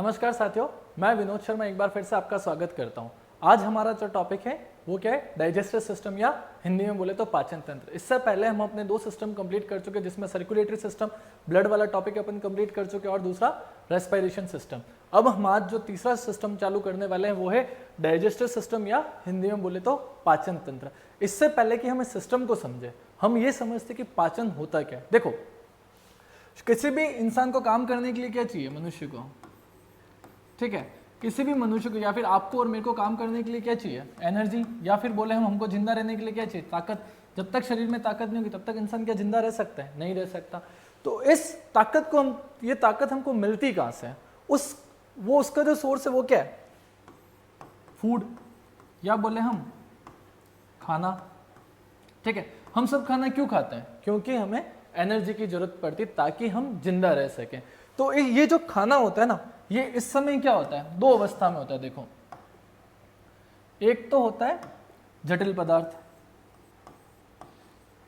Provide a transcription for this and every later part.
नमस्कार साथियों, मैं विनोद शर्मा एक बार फिर से आपका स्वागत करता हूं। आज हमारा जो टॉपिक है वो क्या है, डाइजेस्टिव सिस्टम या हिंदी में बोले तो पाचन तंत्र। इससे पहले हम अपने दो सिस्टम कंप्लीट कर चुके, जिसमें सर्कुलेटरी सिस्टम ब्लड वाला टॉपिक अपन कंप्लीट कर चुके और दूसरा रेस्पिरेशन सिस्टम। अब हम आज जो तीसरा सिस्टम चालू करने वाले हैं वो है डाइजेस्टिव सिस्टम या हिंदी में बोले तो पाचन तंत्र। इससे पहले कि हम इस सिस्टम को समझे, हम ये समझते कि पाचन होता क्या है। देखो, किसी भी इंसान को काम करने के लिए क्या चाहिए, मनुष्य को, ठीक है, किसी भी मनुष्य को या फिर आपको और मेरे को काम करने के लिए क्या चाहिए, एनर्जी, या फिर बोले हम हमको जिंदा रहने के लिए क्या चाहिए, ताकत। जब तक शरीर में ताकत नहीं होगी तब तक इंसान क्या जिंदा रह सकता है, नहीं रह सकता। तो इस ताकत को हम, ये ताकत हमको मिलती कहाँ से है, उसका जो सोर्स है वो क्या है, फूड, या बोले हम खाना। ठीक है, हम सब खाना क्यों खाते हैं, क्योंकि हमें एनर्जी की जरूरत पड़ती है ताकि हम जिंदा रह सकें। तो ये जो खाना होता है ना, ये इस समय क्या होता है, दो अवस्था में होता है। देखो, एक तो होता है जटिल पदार्थ।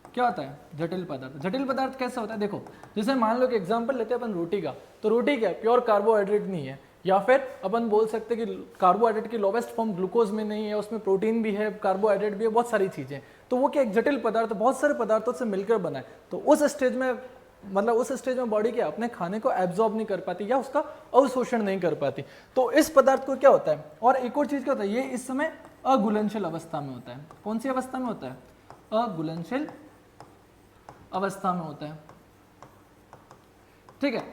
क्या होता है जटिल पदार्थ? जटिल पदार्थ कैसे होता है, देखो, जैसे मान लो कि एग्जांपल लेते हैं अपन रोटी का, तो रोटी क्या है, प्योर कार्बोहाइड्रेट नहीं है, या फिर अपन बोल सकते हैं कि कार्बोहाइड्रेट की लोवेस्ट फॉर्म ग्लूकोज में नहीं है, उसमें प्रोटीन भी है, कार्बोहाइड्रेट भी है, बहुत सारी चीजें। तो वो क्या एक जटिल पदार्थ बहुत सारे पदार्थों से मिलकर बना है। तो उस स्टेज में, मतलब उस स्टेज में बॉडी क्या अपने खाने को एब्जॉर्ब नहीं कर पाती या उसका अवशोषण नहीं कर पाती। तो इस पदार्थ को क्या होता है, और एक और चीज क्या होता है, ये इस समय अघुलनशील अवस्था में होता है। कौन सी अवस्था में होता है, अघुलनशील अवस्था में होता है। ठीक है,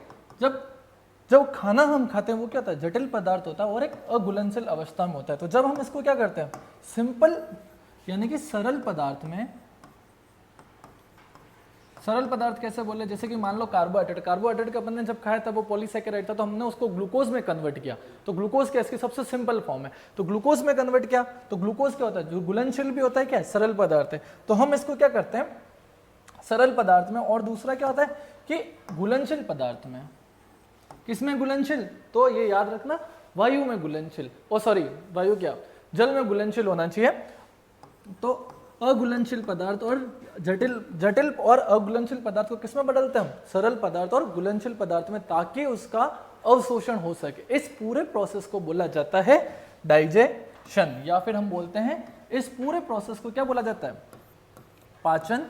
जब खाना हम खाते हैं वो क्या होता है, जटिल पदार्थ होता है और एक अघुलनशील अवस्था में होता है। तो जब हम इसको क्या करते हैं, सिंपल यानी कि सरल पदार्थ में, सरल पदार्थ कैसे बोले, जैसे कि मान लो कार्बोहाइड्रेट का अपन ने जब खाया था वो पॉलीसैकेराइड था, तो हमने उसको ग्लूकोज में कन्वर्ट किया। तो ग्लूकोज क्या इसकी सबसे सिंपल फॉर्म है, तो ग्लूकोज में कन्वर्ट किया। तो ग्लूकोज क्या होता है, जो घुलनशील भी होता है, क्या है, सरल पदार्थ है। तो हम इसको क्या करते हैं, सरल पदार्थ में। और दूसरा क्या होता है कि घुलनशील पदार्थ में। किसमें घुलनशील, तो ये याद रखना, वायु में घुलनशील, ओ सॉरी वायु क्या, जल में घुलनशील होना चाहिए। तो अघुलनशील पदार्थ और जटिल और अघुलनशील पदार्थ को किसमें बदलते हैं हम, सरल पदार्थ और घुलनशील पदार्थ में, ताकि उसका अवशोषण हो सके। इस पूरे प्रोसेस को बोला जाता है डाइजेशन, या फिर हम बोलते हैं इस पूरे प्रोसेस को क्या बोला जाता है, पाचन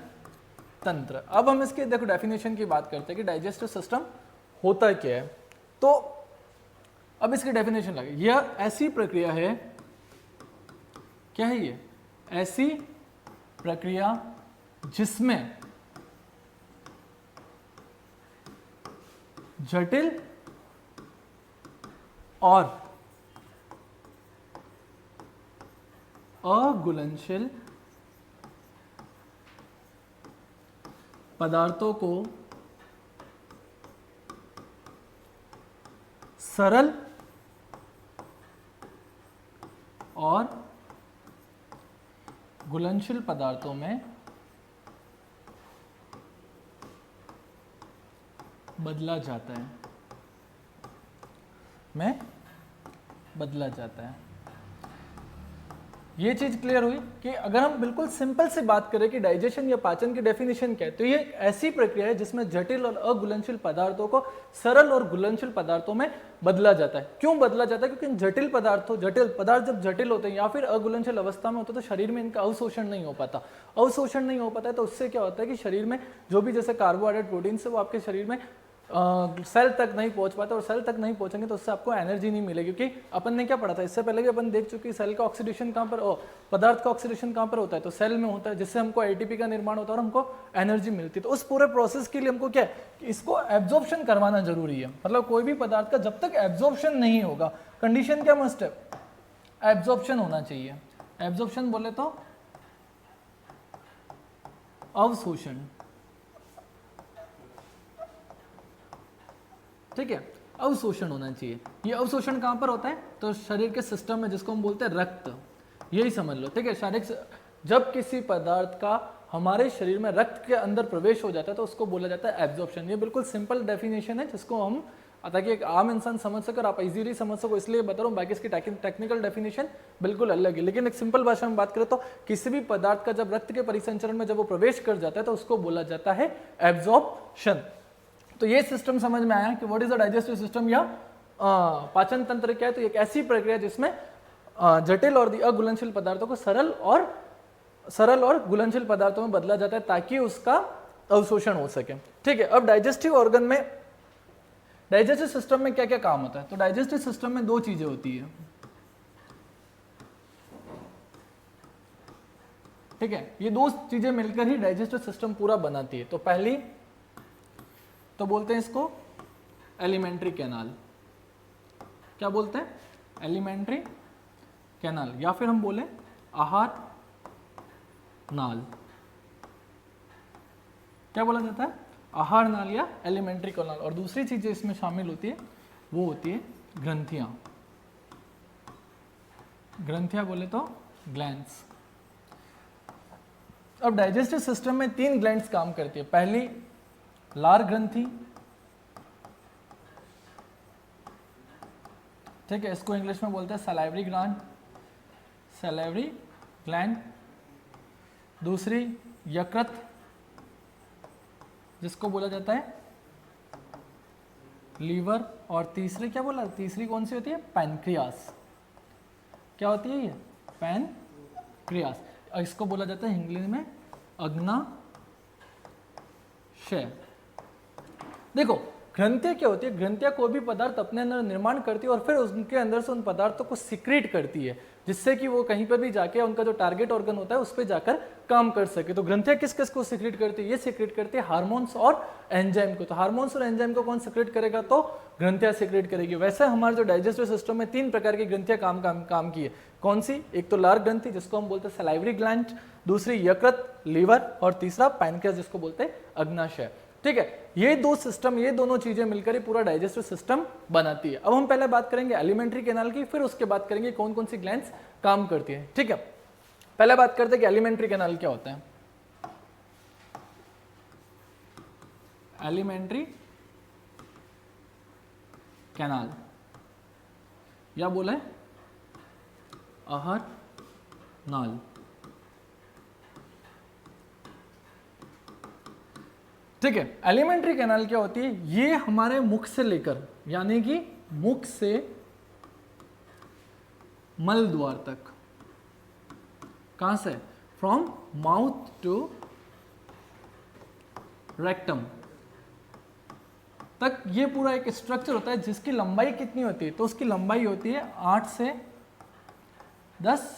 तंत्र। अब हम इसके देखो डेफिनेशन की बात करते हैं कि डाइजेस्टिव सिस्टम होता क्या है। तो अब इसकी डेफिनेशन लगे, यह ऐसी प्रक्रिया है, क्या है ये, ऐसी प्रक्रिया जिसमें जटिल और अघुलनशील पदार्थों को सरल और घुलनशील पदार्थों में बदला जाता है। ये चीज क्लियर हुई कि अगर हम बिल्कुल सिंपल से बात करें कि डाइजेशन या पाचन की डेफिनेशन क्या है, तो ये ऐसी प्रक्रिया है जिसमें जटिल और अघुलनशील पदार्थों को सरल और घुलनशील पदार्थों में बदला जाता है। क्यों बदला जाता है, क्योंकि जटिल पदार्थ जब जटिल होते हैं या फिर अघुलनशील अवस्था में होते हैं तो शरीर में इनका अवशोषण नहीं हो पाता। अवशोषण नहीं हो पाता है तो उससे क्या होता है कि शरीर में जो भी जैसे कार्बोहाइड्रेट, प्रोटीन से वो आपके शरीर में सेल तक नहीं पहुंच पाता, और सेल तक नहीं पहुंचेंगे तो उससे आपको एनर्जी नहीं मिलेगी। क्योंकि अपन ने क्या पढ़ा था इससे पहले भी, अपन देख चुके सेल का ऑक्सीडेशन कहाँ पर, पदार्थ का ऑक्सीडेशन कहाँ पर होता है, तो सेल में होता है, जिससे हमको एटीपी का निर्माण होता है और हमको एनर्जी मिलती है। तो उस पूरे प्रोसेस के लिए हमको क्या है कि इसको एब्जॉर्प्शन करवाना जरूरी है। मतलब कोई भी पदार्थ का जब तक एब्जॉर्प्शन नहीं होगा, कंडीशन क्या मस्ट है, एब्जॉर्प्शन होना चाहिए। एब्जॉर्प्शन बोले तो अवशोषण, ठीक है, अवशोषण होना चाहिए। ये अवशोषण कहां पर होता है, तो शरीर के सिस्टम में, जिसको हम बोलते हैं रक्त, यही समझ लो, ठीक है। शारीरिक, जब किसी पदार्थ का हमारे शरीर में रक्त के अंदर प्रवेश हो जाता है तो उसको बोला जाता है एब्जॉर्प्शन। ये बिल्कुल सिंपल डेफिनेशन है जिसको हम, ताकि एक आम इंसान समझ सके और आप इजीली समझ सको, इसलिए बता रहा हूँ। बाकी इसकी टेक्निकल डेफिनेशन बिल्कुल अलग है, लेकिन एक सिंपल भाषा में बात करें तो किसी भी पदार्थ का जब रक्त के परिसंचरण में जब वो प्रवेश कर जाता है तो उसको बोला जाता है एब्जॉर्प्शन। तो ये सिस्टम समझ में आया कि what is the digestive system या पाचन तंत्र क्या है, तो एक ऐसी प्रक्रिया जिसमें जटिल और अघुलनशील पदार्थों को सरल और घुलनशील पदार्थों में बदला जाता है ताकि उसका अवशोषण हो सके। ठीक है, अब डाइजेस्टिव ऑर्गन में, डाइजेस्टिव सिस्टम में क्या क्या काम होता है, तो डाइजेस्टिव सिस्टम में दो चीजें होती है। ठीक है, ये दो चीजें मिलकर ही डाइजेस्टिव सिस्टम पूरा बनाती है। तो पहली तो बोलते हैं इसको एलिमेंट्री कैनाल। क्या बोलते हैं? एलिमेंट्री कैनाल, या फिर हम बोले आहार नाल। क्या बोला जाता है? आहार नाल या एलिमेंट्री कैनाल। और दूसरी चीज इसमें शामिल होती है वो होती है ग्रंथियां। ग्रंथियां बोले तो ग्लैंड्स। अब डाइजेस्टिव सिस्टम में 3 ग्लैंड्स काम करती है। पहली लार ग्रंथि, ठीक है, इसको इंग्लिश में बोलते हैं सलाइवरी ग्लैंड, सलाइवरी ग्लैंड। दूसरी यकृत, जिसको बोला जाता है लीवर। और तीसरी क्या बोला, तीसरी कौन सी होती है? पैनक्रियास। क्या होती है ये? पैनक्रियास। इसको बोला जाता है इंग्लिश में अग्नाशय। देखो ग्रंथियां क्या होती है, ग्रंथियां कोई भी पदार्थ अपने अंदर निर्माण करती है और फिर उनके अंदर से उन पदार्थों को सिक्रीट करती है, जिससे कि वो कहीं पर भी जाके उनका जो टारगेट ऑर्गन होता है उस पर जाकर काम कर सके। तो ग्रंथियां किस किस को सिक्रीट करती है? ये सिक्रीट करती है हार्मोन्स और एंजाइम को। तो हार्मोन्स और एंजाइम को कौन सिक्रीट करेगा? तो ग्रंथियां सिक्रीट करेगी। वैसे हमारे जो डाइजेस्टिव सिस्टम में 3 प्रकार की ग्रंथियां काम की है। कौन सी? एक तो लार ग्रंथि, जिसको हम बोलते हैं सलाइवरी ग्लैंड, दूसरी यकृत लीवर, और तीसरा पैनक्रियास, जिसको बोलते हैं अग्नाशय। ठीक है, ये दो सिस्टम, ये दोनों चीजें मिलकर ही पूरा डाइजेस्टिव सिस्टम बनाती है। अब हम पहले बात करेंगे एलिमेंट्री कैनाल की, फिर उसके बाद करेंगे कौन कौन सी ग्लैंड्स काम करती है। ठीक है, पहले बात करते हैं कि एलिमेंट्री कैनाल क्या होता है। एलिमेंट्री कैनाल या बोले आहार नाल। ठीक है, एलिमेंट्री कैनाल क्या होती है? ये हमारे मुख से लेकर, यानी कि मुख से मल द्वार तक, कहां से? फ्रॉम माउथ टू रेक्टम तक ये पूरा एक स्ट्रक्चर होता है, जिसकी लंबाई कितनी होती है? तो उसकी लंबाई होती है 8 से 10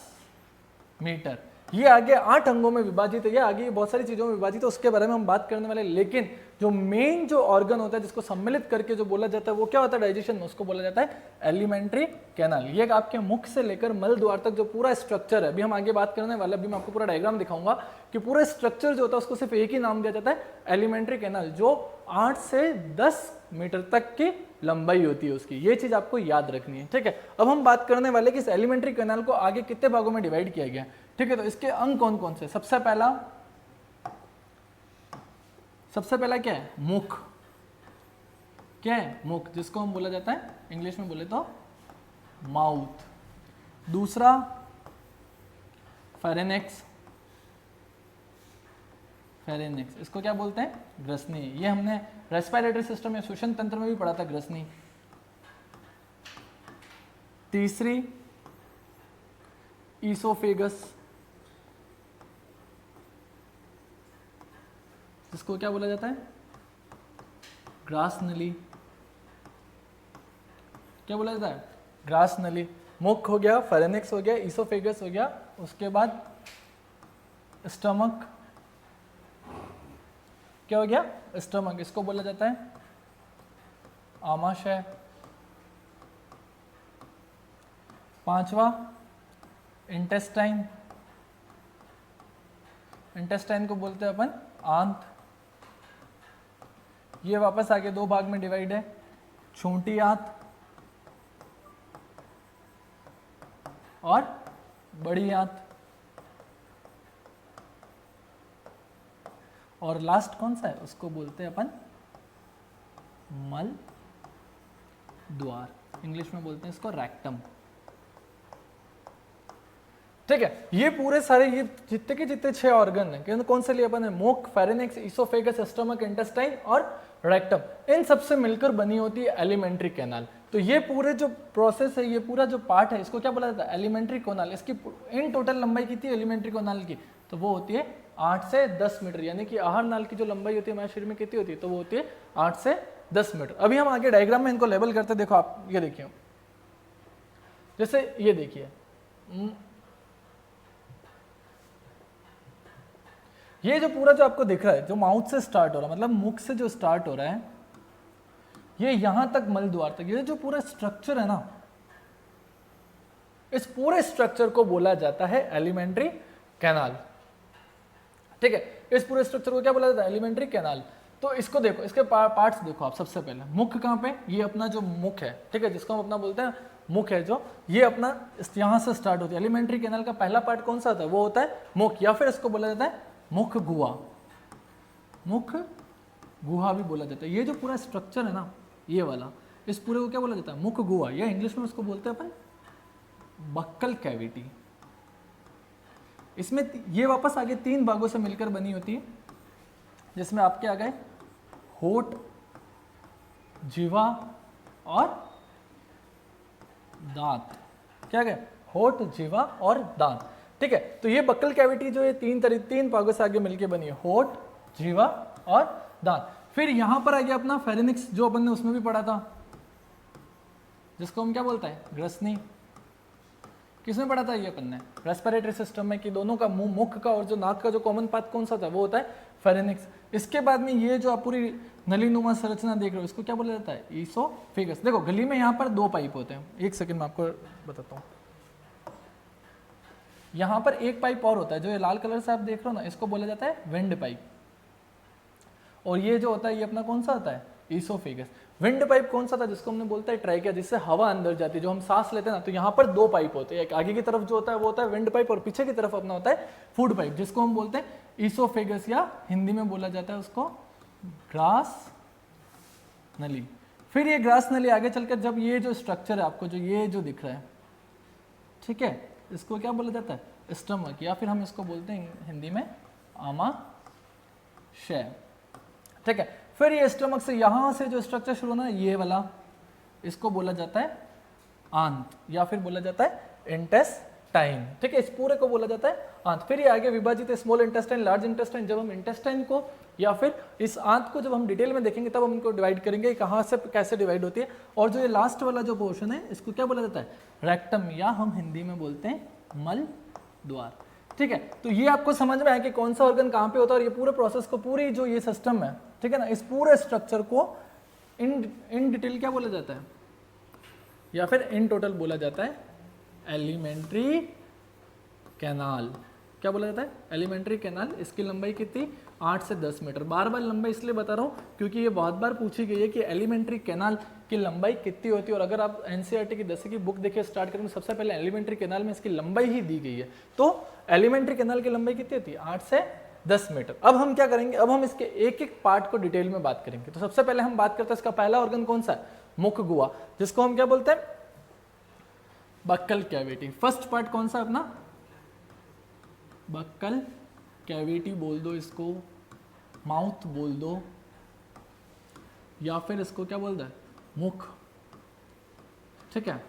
मीटर। ये आगे 8 अंगों में विभाजित है, ये आगे बहुत सारी चीजों में विभाजित है, उसके बारे में हम बात करने वाले। लेकिन जो मेन जो ऑर्गन होता है जिसको सम्मिलित करके जो बोला जाता है वो क्या होता है डाइजेशन में? उसको बोला जाता है एलिमेंट्री कैनाल। ये आपके मुख से लेकर मल द्वार तक जो पूरा स्ट्रक्चर है, अभी हम आगे बात करने वाले, अभी मैं आपको पूरा डायग्राम दिखाऊंगा कि पूरा स्ट्रक्चर जो होता है उसको सिर्फ एक ही नाम दिया जाता है, एलिमेंट्री कैनाल, जो 8 से 10 मीटर तक की लंबाई होती है उसकी। ये चीज आपको याद रखनी है। ठीक है, अब हम बात करने वाले कि इस एलिमेंट्री कैनाल को आगे कितने भागों में डिवाइड किया गया। ठीक है, तो इसके अंग कौन कौन से? सबसे पहला क्या है? मुख। क्या है? मुख, जिसको हम बोला जाता है इंग्लिश में बोले तो माउथ। दूसरा फेरेनेक्स, फेरेनेक्स, इसको क्या बोलते हैं? ग्रसनी। ये हमने रेस्पिरेटरी सिस्टम या श्वसन तंत्र में भी पढ़ा था, ग्रसनी। तीसरी ईसोफेगस, जिसको क्या बोला जाता है? ग्रास नली। क्या बोला जाता है? ग्रास नली। मुख हो गया, फेरेनेक्स हो गया, ईसोफेगस हो गया, उसके बाद स्टमक। क्या हो गया? स्टमक, इसको बोला जाता है आमाशय। 5वां इंटेस्टाइन, इंटेस्टाइन को बोलते हैं अपन आंत। ये वापस आगे 2 भाग में डिवाइड है, छोटी आंत और बड़ी आंत। और लास्ट कौन सा है? उसको बोलते हैं अपन मल द्वार, इंग्लिश में बोलते हैं इसको रेक्टम। ठीक है, ये पूरे सारे ये जितने के जितने 6 ऑर्गन है, कौन से लिए अपन है? मुख, फेरेनेक्स, ईसोफेगस, स्टमक, इंटेस्टाइन और रेक्टम। इन सबसे मिलकर बनी होती है एलिमेंट्री कैनाल। तो ये पूरे जो प्रोसेस है, ये पूरा जो पार्ट है, इसको क्या बोला जाता है? एलिमेंट्री कोनाल। इसकी इन टोटल लंबाई कितनी है एलिमेंट्री कोनाल की? तो वो होती है 8 से 10 मीटर, यानी कि आहार नाल की जो लंबाई होती है हमारे शरीर में कितनी होती है? तो वो होती है 8 से 10 मीटर। अभी हम आगे डायग्राम में इनको लेबल करते हैं। देखो आप ये देखिए, जैसे ये देखिए, ये जो पूरा जो आपको दिख रहा है, जो माउथ से स्टार्ट हो रहा है, मतलब मुख से जो स्टार्ट हो रहा है, ये यहां तक मल द्वार तक, ये जो पूरा स्ट्रक्चर है ना, इस पूरे स्ट्रक्चर को बोला जाता है एलिमेंट्री कैनाल। ठीक है, इस पूरे स्ट्रक्चर को क्या बोला जाता है? Alimentary canal. तो इसको देखो, इसके पार्ट्स देखो आप। सबसे पहले मुख कहाँ पे? ये अपना जो मुख है, ठीक है, जिसको हम अपना बोलते हैं मुख है, जो ये अपना यहां से स्टार्ट होती है। एलिमेंट्री कैनाल का पहला पार्ट कौन सा होता है? वो होता है मुख, या फिर इसको बोला जाता है मुख गुहा। मुख गुहा भी बोला जाता है। ये जो पूरा स्ट्रक्चर है ना, ये वाला, इस पूरे को क्या बोला जाता है? मुख गुहा, या इंग्लिश में उसको बोलते हैं अपन बक्कल कैविटी। इसमें ये वापस आगे 3 भागों से मिलकर बनी होती है, जिसमें आपके आ गए होठ, जीवा और दांत। क्या गए? होठ, जीवा और दांत। ठीक है, तो ये बक्कल कैविटी जो है 3 भागों से आगे मिलकर बनी है, होठ, जीवा और दांत। फिर यहां पर आ गया अपना फेरिनिक्स, जो अपन ने उसमें भी पढ़ा था, जिसको हम क्या बोलते हैं? ग्रसनी। किसमें पढ़ा था ये अपन ने? रेस्पिरेटरी सिस्टम में, कि दोनों का मुंह, मुख का और जो नाक का जो कॉमन पाथ कौन सा था? वो होता है फेरिनिक्स। इसके बाद में ये जो आप पूरी नलीनुमा संरचना देख रहे हो, इसको क्या बोला जाता है? ईसोफेगस। देखो गली में यहाँ पर 2 पाइप होते हैं। एक सेकंड में आपको बताता हूँ। यहाँ पर एक पाइप और होता है, जो ये लाल कलर से आप देख रहे हो ना, इसको बोला जाता है विंड पाइप। और ये जो होता है, ये अपना कौन सा होता है? ईसोफेगस। विंड पाइप कौन सा था? जिसको हमने बोलता है ट्राइकिया, जिससे हवा अंदर जाती है, जो हम सांस लेते हैं ना। तो यहाँ पर 2 पाइप होते हैं, एक आगे की तरफ जो होता है वो होता है विंड पाइप, और पीछे की तरफ अपना होता है फूड पाइप, जिसको हम बोलते हैं ईसोफेगस, या हिंदी में बोला जाता है उसको ग्रास नली। फिर ये ग्रास नली आगे चलकर, जब ये जो स्ट्रक्चर है आपको जो ये जो दिख रहा है, ठीक है, इसको क्या बोला जाता है? स्टमक, या फिर हम इसको बोलते हैं हिंदी में आमाशय। ठीक है, फिर ये स्टमक से यहां से जो स्ट्रक्चर शुरू होना है, ये वाला, इसको बोला जाता है आंत, या फिर बोला जाता है इंटेस्टाइन। ठीक है, इस पूरे को बोला जाता है आंत। फिर ये आगे विभाजित है, स्मॉल इंटेस्टाइन, लार्ज इंटेस्टाइन। जब हम इंटेस्टाइन को या फिर इस आंत को जब हम डिटेल में देखेंगे, तब हम इनको डिवाइड करेंगे, कहाँ से कैसे डिवाइड होती है। और जो ये लास्ट वाला जो पोर्शन है, इसको क्या बोला जाता है? रेक्टम, या हम हिंदी में बोलते हैं मल द्वार। ठीक है, तो ये आपको समझ में आया कि कौन सा ऑर्गन कहाँ पे होता है, और ये पूरे प्रोसेस को, पूरी जो ये सिस्टम है, ठीक है ना, इस पूरे स्ट्रक्चर को इन डिटेल क्या बोला जाता है, या फिर इन टोटल बोला जाता है एलिमेंट्री कैनाल। क्या बोला जाता है? Alimentary canal. इसकी लंबाई कितनी? 8 से 10 मीटर। बार बार लंबाई इसलिए बता रहा हूँ क्योंकि ये बहुत बार पूछी गई है कि एलिमेंट्री कैनाल की लंबाई कितनी होती है। और अगर आप एनसीईआरटी की 10वीं की बुक देखिए स्टार्ट करेंगे, सबसे पहले एलिमेंट्री कैनाल में इसकी लंबाई ही दी गई है। तो एलिमेंट्री कैनाल की लंबाई कितनी होती है? 8 से 10 मीटर। अब हम क्या करेंगे, अब हम इसके एक एक पार्ट को डिटेल में बात करेंगे। तो सबसे पहले हम बात करते हैं इसका पहला ऑर्गन कौन सा है? मुख गुहा, जिसको हम क्या बोलते हैं? Buccal cavity. फर्स्ट पार्ट कौन सा अपना? बक्कल कैविटी बोल दो इसको, माउथ बोल दो, या फिर इसको क्या बोलता है? मुख। ठीक है,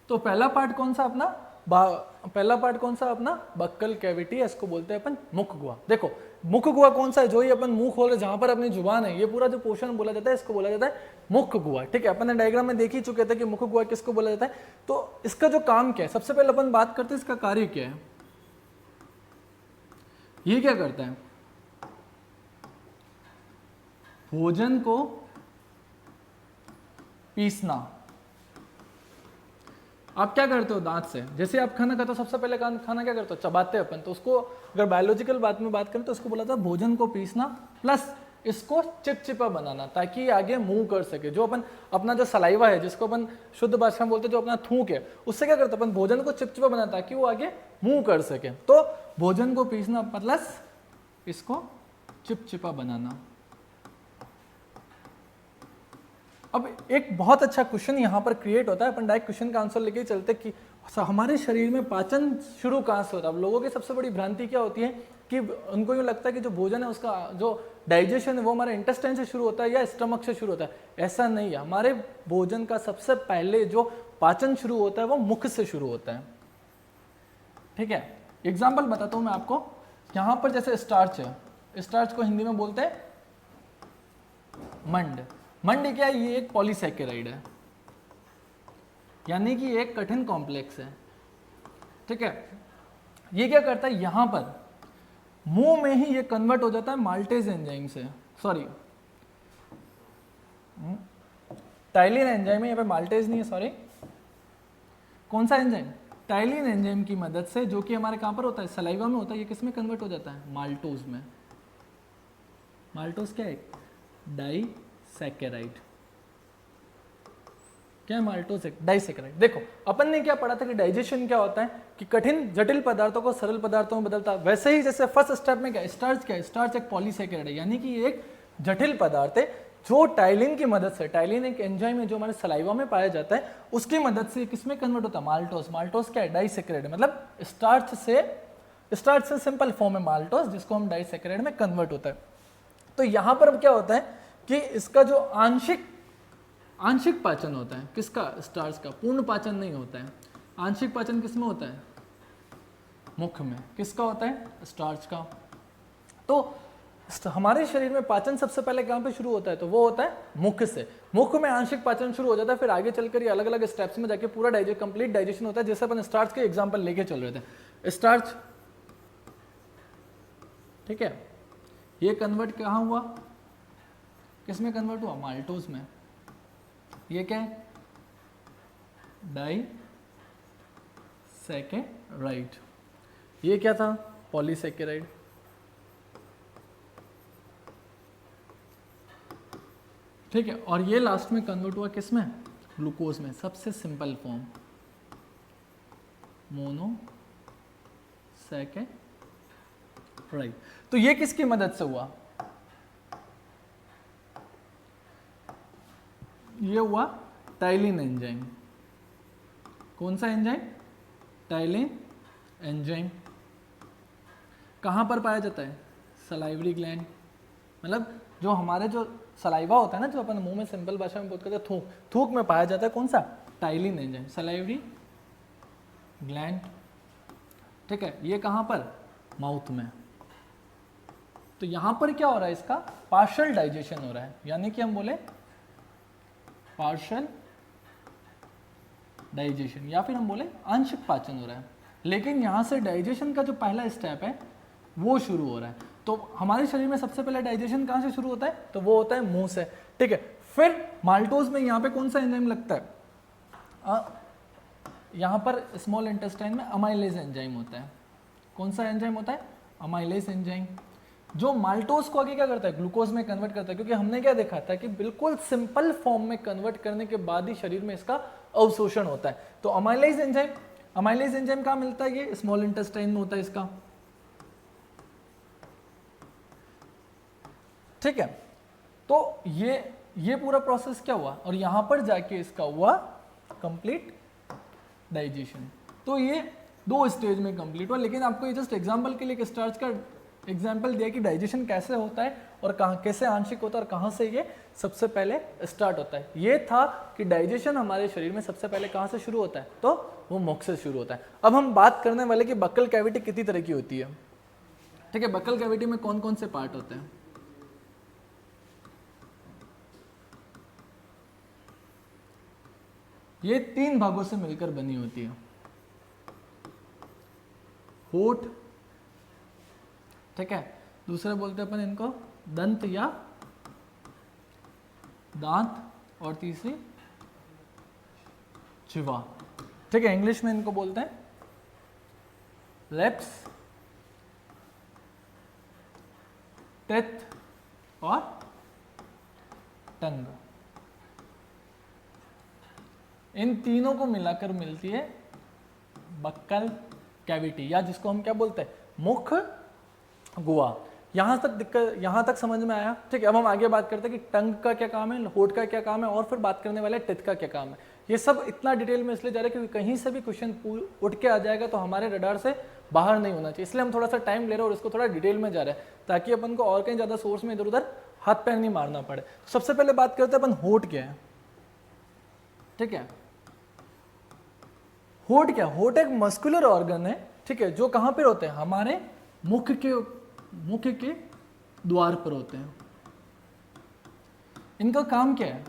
तो पहला पार्ट कौन सा अपना? पहला पार्ट कौन सा अपना? बक्कल कैविटी, इसको बोलते हैं अपन मुख गुहा। देखो मुख गुहा कौन सा है? जो ये अपन मुंह खोल रहे, जहां पर अपनी जुबान है, ये पूरा जो पोर्शन बोला जाता है, इसको बोला जाता है मुख गुहा। ठीक है, अपन ने डायग्राम में देख ही चुके थे कि मुख गुहा किसको बोला जाता है। तो इसका जो काम क्या है, सबसे पहले अपन बात करते हैं इसका कार्य क्या है। ये क्या करता है? भोजन को पीसना। आप क्या करते हो दांत से? जैसे आप खाना खाते हो, सबसे पहले खाना क्या करते हो? चबाते हैं अपन। तो उसको अगर बायोलॉजिकल बात में बात करें तो उसको बोला था भोजन को पीसना, प्लस इसको चिपचिपा बनाना, ताकि ये आगे मूव कर सके। जो अपन अपना जो सलाइवा है, जिसको अपन शुद्ध भाषा में बोलते हैं, जो अपना थूक है, उससे क्या करते हैं अपन? भोजन को चिपचिपा बनाना, ताकि वो आगे मूव कर सके। तो भोजन को पीसना प्लस इसको चिपचिपा बनाना। अब एक बहुत अच्छा क्वेश्चन यहाँ पर क्रिएट होता है, अपन डायरेक्ट क्वेश्चन का आंसर लेके चलते कि हमारे शरीर में पाचन शुरू कहाँ से होता है। अब लोगों की सबसे बड़ी भ्रांति क्या होती है कि उनको यूँ लगता है कि जो भोजन है उसका जो डाइजेशन है वो हमारे इंटेस्टाइन से शुरू होता है या स्टमक से शुरू होता है। ऐसा नहीं है, हमारे भोजन का सबसे पहले जो पाचन शुरू होता है वो मुख से शुरू होता है। ठीक है, एग्जाम्पल बताता हूँ मैं आपको। यहाँ पर जैसे स्टार्च है, स्टार्च को हिंदी में बोलते हैं मंड। मंड क्या है? ये एक पॉलीसैकेराइड है, यानी कि एक कठिन कॉम्प्लेक्स है। ठीक है, ये क्या करता है, यहां पर मुंह में ही ये कन्वर्ट हो जाता है माल्टेज एंजाइम से, सॉरी टाइलिन एंजाइम है, यहाँ पे माल्टेज नहीं है, सॉरी कौन सा एंजाइम, टाइलिन एंजाइम की मदद से, जो कि हमारे कहां पर होता है, सलाइवा में होता है। ये किस में कन्वर्ट हो जाता है, माल्टोज में। माल्टोज क्या है, डाइसैकेराइड। क्या है माल्टोज, डाइसैकेराइड। देखो अपन ने क्या पढ़ा था कि डाइजेशन क्या होता है, कि कठिन जटिल पदार्थों को सरल पदार्थों में बदलता है। वैसे ही जैसे फर्स्ट स्टेप में क्या, स्टार्च क्या है, स्टार्च एक पॉलीसैकेराइड है, यानी कि एक जटिल पदार्थ है जो टाइलिन की मदद से, टाइलिन एक एंजाइम है जो हमारे सलाइवा में पाया जाता है, उसकी मदद से किसमें कन्वर्ट होता है, माल्टोज। माल्टोज क्या है, डाइसैकेराइड, मतलब स्टार्च से सिंपल फॉर्म है माल्टोज, जिसको हम डाइसैकेराइड में कन्वर्ट होता है। तो यहां पर क्या होता है कि इसका जो आंशिक पाचन होता है, किसका, स्टार्च का। पूर्ण पाचन नहीं होता है। आंशिक पाचन किसमें होता है, मुख में। किसका होता है, स्टार्च का। तो हमारे शरीर में पाचन सबसे पहले कहां पे शुरू होता है, तो वो होता है मुख से। मुख में आंशिक पाचन शुरू हो जाता है, फिर आगे चलकर ये अलग अलग स्टेप्स में जाके पूरा कंप्लीट डाइजेशन होता है। जैसे अपन स्टार्च के एग्जांपल लेके चल रहे थे, स्टार्च, ठीक है, ये कन्वर्ट कहां हुआ, किसमें कन्वर्ट हुआ, माल्टोज में। ये क्या है, डाइसैकेराइड। ये क्या था, पॉलीसैकेराइड। ठीक है, और ये लास्ट में कन्वर्ट हुआ किसमें, ग्लूकोज में, सबसे सिंपल फॉर्म, मोनोसैकेराइड। तो ये किसकी मदद से हुआ, ये हुआ टाइलिन एंजाइम। कौन सा एंजाइम, टाइलिन एंजाइम। कहाँ पर पाया जाता है, सलाइवरी ग्लैंड, मतलब जो हमारे जो सलाइवा होता है ना, जो अपन मुंह में सिंपल भाषा में बोलते हैं थूक, थूक में पाया जाता है कौन सा, टाइलिन एंजाइम, सलाइवरी ग्लैंड। ठीक है, ये कहाँ पर, माउथ में। तो यहाँ पर क्या हो रहा है, इसका पार्शियल डाइजेशन हो रहा है, यानी कि हम बोले पार्शियल डाइजेशन, या फिर हम बोले आंशिक पाचन हो रहा है। लेकिन यहाँ से डाइजेशन का जो पहला स्टेप है वो शुरू हो रहा है। तो हमारे शरीर में सबसे पहले डाइजेशन कहाँ से शुरू होता है, तो वो होता है मुंह से। ठीक है, फिर माल्टोज में यहाँ पे कौन सा एंजाइम लगता है, यहाँ पर स्मॉल इंटेस्टाइन में अमाइलेज एंजाइम होता है। कौन सा एंजाइम होता है, अमाइलेज एंजाइम, जो माल्टोज को आगे क्या करता है, ग्लूकोज में कन्वर्ट करता है। क्योंकि हमने क्या देखा था कि बिल्कुल सिंपल फॉर्म में कन्वर्ट करने के बाद ही शरीर में इसका अवशोषण होता है। तो अमाइलेज एंजाइम कहाँ मिलता है, ये स्मॉल इंटेस्टाइन में होता है इसका। ठीक है, तो ये पूरा प्रोसेस क्या हुआ, और यहां पर जाके इसका हुआ कंप्लीट डाइजेशन। तो ये 2 स्टेज में कंप्लीट हुआ। लेकिन आपको ये जस्ट एग्जांपल के लिए एक स्टार्च का एग्जाम्पल दिया कि डाइजेशन कैसे होता है और कहाँ कैसे आंशिक होता है और कहाँ से ये सबसे पहले स्टार्ट होता है। ये था कि डाइजेशन हमारे शरीर में सबसे पहले कहाँ से शुरू होता है, तो वो मुख से शुरू होता है। अब हम बात करने वाले कि बक्कल कैविटी कितनी तरह की होती है। ठीक है, बक्कल कैविटी में कौन कौन से पार्ट होते हैं, ये 3 भागों से मिलकर बनी होती है, होठ, ठीक है, दूसरे बोलते हैं अपन इनको दंत या दांत, और तीसरी जिह्वा। ठीक है, इंग्लिश में इनको बोलते हैं लिप्स, टेथ और टंग। इन तीनों को मिलाकर मिलती है बक्कल कैविटी, या जिसको हम क्या बोलते हैं, मुख गुहा। यहां तक समझ में आया। ठीक है, अब हम आगे बात करते हैं कि टंग का क्या काम है, होठ का क्या काम है, और फिर बात करने वाले टेथ का क्या काम है। ये सब इतना डिटेल में इसलिए जा रहा है क्योंकि कहीं से भी क्वेश्चन उठ के आ जाएगा तो हमारे रडार से बाहर नहीं होना चाहिए। इसलिए हम थोड़ा सा टाइम ले रहे हैं और इसको थोड़ा डिटेल में जा रहे हैं ताकि अपन को और कहीं ज़्यादा सोर्स में इधर उधर हाथ पैर नहीं मारना पड़े। तो सबसे पहले बात करते हैं अपन होठ क्या है, ठीक है। होठ क्या, होठ एक मस्कुलर ऑर्गन है, ठीक है, जो कहाँ पर होते हैं, हमारे मुख के द्वार पर होते हैं। इनका काम क्या है,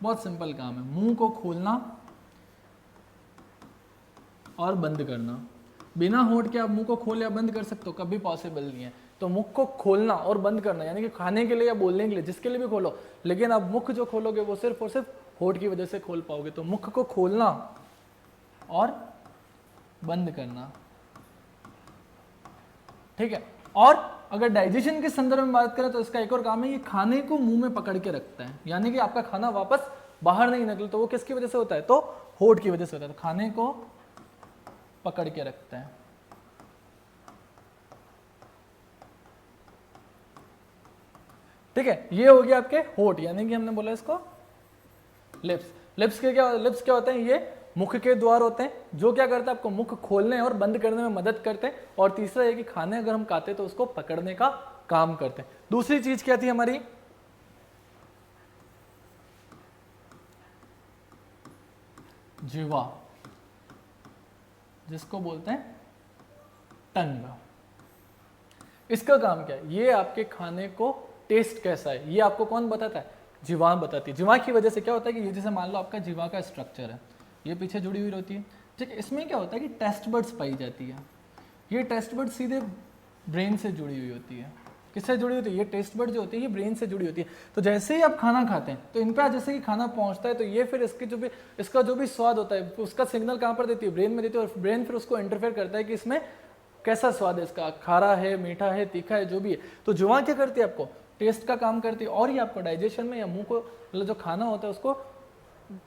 बहुत सिंपल काम है, मुंह को खोलना और बंद करना। बिना होठ के आप मुंह को खोल या बंद कर सकते हो, कभी पॉसिबल नहीं है। तो मुख को खोलना और बंद करना, यानी कि खाने के लिए या बोलने के लिए, जिसके लिए भी खोलो, लेकिन आप मुख जो खोलोगे वो सिर्फ और सिर्फ होठ की वजह से खोल पाओगे। तो मुख को खोलना और बंद करना, ठीक है। और अगर डाइजेशन के संदर्भ में बात करें तो इसका एक और काम है, ये खाने को मुंह में पकड़ के रखता है, यानी कि आपका खाना वापस बाहर नहीं निकले। तो वो किसकी वजह से होता है, तो होठ की वजह से होता है। तो खाने को पकड़ के रखता है, ठीक है। ये हो गया आपके होठ, यानी कि हमने बोला इसको लिप्स। लिप्स क्या होते हैं, ये मुख के द्वार होते हैं जो क्या करते हैं, आपको मुख खोलने और बंद करने में मदद करते हैं। और तीसरा है कि खाने अगर हम खाते हैं तो उसको पकड़ने का काम करते हैं। दूसरी चीज क्या थी हमारी, जिह्वा, जिसको बोलते हैं टंग। इसका काम क्या है, ये आपके खाने को टेस्ट कैसा है ये आपको कौन बताता है, जिह्वा बताती है। जिह्वा की वजह से क्या होता है कि ये जैसे मान लो आपका जिह्वा का स्ट्रक्चर है, ये पीछे जुड़ी हुई रहती है, ठीक है। इसमें क्या होता है कि टेस्ट बड्स पाई जाती है। ये टेस्ट बड सीधे ब्रेन से जुड़ी हुई होती है। किससे जुड़ी होती है, ये टेस्ट बड जो होती है ये ब्रेन से जुड़ी होती है। तो जैसे ही आप खाना खाते हैं तो इन पर जैसे ही खाना पहुंचता है तो ये फिर इसका जो भी स्वाद होता है उसका सिग्नल कहाँ पर देती है, ब्रेन में देती है। और ब्रेन फिर उसको इंटरफेयर करता है कि इसमें कैसा स्वाद है, इसका खारा है, मीठा है, तीखा है, जो भी है। तो जुबान क्या करती है, आपको टेस्ट का काम करती है और ये आपको डाइजेशन में या मुंह को मतलब जो खाना होता है उसको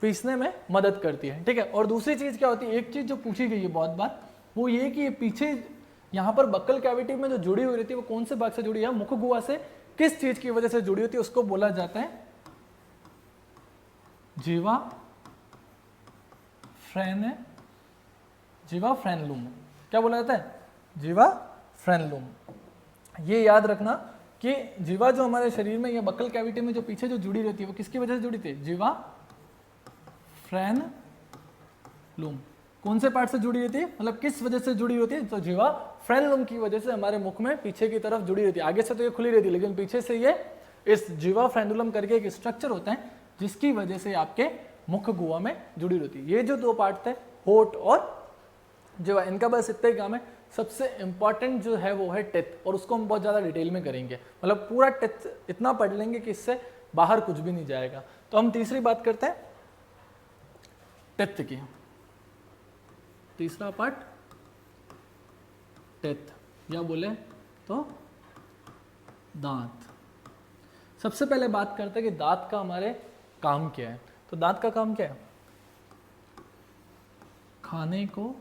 पीसने में मदद करती है, ठीक है। और दूसरी चीज क्या होती है, एक चीज जो पूछी गई है बहुत बार, वो ये कि ये पीछे यहाँ पर बक्कल कैविटी में जो जुड़ी हुई रहती है वो कौन से भाग से जुड़ी है, मुख गुहा से किस चीज की वजह से जुड़ी होती है, उसको बोला जाता है जिह्वा फ्रेनलुम। क्या बोला जाता है, जिह्वा फ्रेनलुम। ये याद रखना कि जिह्वा जो हमारे शरीर में या बक्कल कैविटी में जो पीछे जो जुड़ी रहती है वो किसकी वजह से जुड़ी थी, जिह्वा फ्रेनलुम। कौन से पार्ट से जुड़ी रहती है, मतलब किस वजह से जुड़ी होती है, तो जिह्वा फ्रेनलुम की वजह से हमारे मुख में पीछे की तरफ जुड़ी रहती है। आगे से तो ये खुली रहती है लेकिन पीछे से ये इस जिह्वा फ्रेनलुम करके एक स्ट्रक्चर होता है जिसकी वजह से आपके मुख गुहा में जुड़ी रहती है। ये जो दो पार्ट थे, होठ और जिह्वा, इनका बस इतना ही काम है। सबसे इंपॉर्टेंट जो है वो है टेथ, और उसको हम बहुत ज़्यादा डिटेल में करेंगे, मतलब पूरा टेथ इतना पढ़ लेंगे कि इससे बाहर कुछ भी नहीं जाएगा। तो हम तीसरी बात करते हैं टेथ की। तीसरा पार्ट टेथ या बोले तो दांत। सबसे पहले बात करते हैं कि दांत का हमारे काम क्या है। तो दांत का काम क्या है, खाने को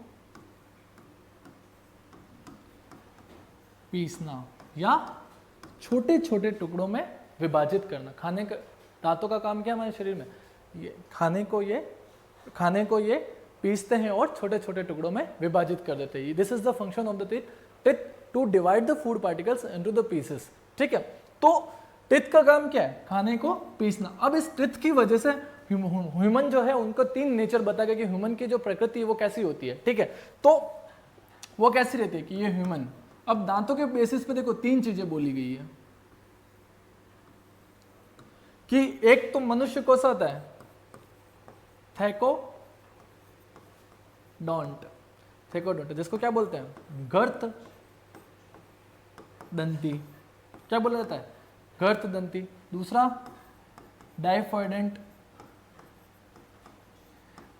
पीसना या छोटे छोटे टुकड़ों में विभाजित करना। खाने का दांतों का काम क्या है हमारे शरीर में, ये खाने को ये पीसते हैं और छोटे छोटे टुकड़ों में विभाजित कर देते हैं। This is the function of the teeth to divide the food particles into the pieces, ठीक है। तो टीथ का काम क्या है, खाने को पीसना। अब इस टीथ की वजह से ह्यूमन जो है उनको तीन नेचर बता गया कि ह्यूमन की जो प्रकृति है वो कैसी होती है, ठीक है। तो वो कैसी रहती है कि ये ह्यूमन, अब दांतों के बेसिस पे देखो तीन चीजें बोली गई है कि एक तो मनुष्य को होता है थेकोडोंट, जिसको क्या बोलते हैं, गर्त दंती। क्या बोला जाता है, गर्त दंती। दूसरा डाइफॉइडेंट,